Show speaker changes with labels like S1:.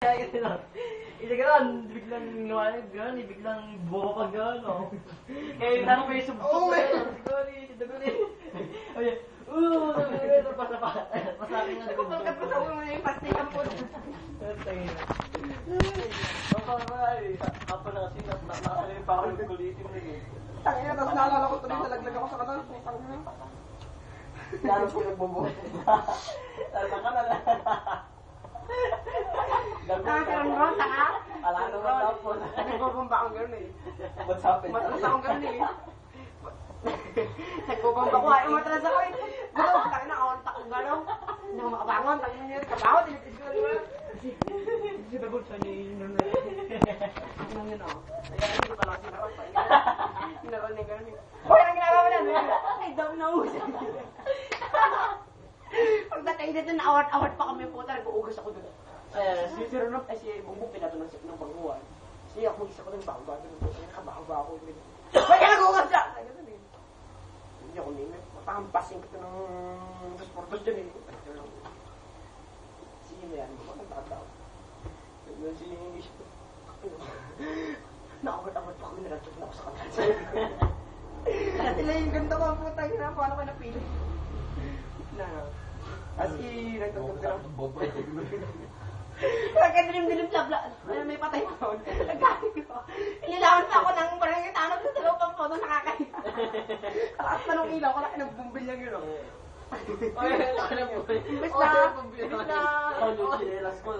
S1: Isa gano'n, biglang nuwalag gano'n, biglang buho ka gano'n, no? Kaya tanong ko yung subok ko, siguri. Oye, pasakin nga.
S2: Pagkapasok mo yung pastihan po.
S1: Ako na kasi, nakasalim pa ako ng kulitin na yun.
S2: Tangina, tapos naalala ko tuloy, nalaglag ako sa kanan.
S1: Lalo ko nagbubuhat. Talagang ka na lang.
S2: Nakakaroon, taka?
S1: Ala na ba tapos?
S2: Nagbubomba akong gano'n eh.
S1: What's happened?
S2: Matalas akong gano'n eh. Nagbubomba ko, ay matalas ako eh. Gano'n, tangina, akong takong gano'n. Hindi ako makabangon, tangina niya. Kabangon, tinitis ko na. Si Bagod sa niya yun. Ano yun ako? Kaya hindi pa lang sinarap pa. Sinarap niya gano'n eh. Hoy, anong ginagawa mo na? Ay, daw na usan. Pagdating dito, na-award pa kami po. Nag-uugas ako doon. Si Ronald, ay si Bumbong pinatunan ng baguhan. Siya ako mag-isa ko ng bago. Nakabago ako. Ba't ka nag-uugas siya? Hindi ako ningin. Matahampasin ko ng transportos dyan eh. Sige mo yan. Magkakataw. Yun si English. Na-award pa kami. Naratod na ako sa kanal. Sila yung ganda ko ang putang ina. Paano ko napili? As in, nagtutog ka lang. Nagkadilim-dilim labla. May patay pa ako. Nagkakit ko. Inilawan pa ako ng parang itanong sa lupang po. Nakakahiya. Kalakas pa nung ilaw. Kala nagbumbil lang yun.
S1: Oy, laki na po.
S2: Imbes na.
S1: Ako yung chinelas ko.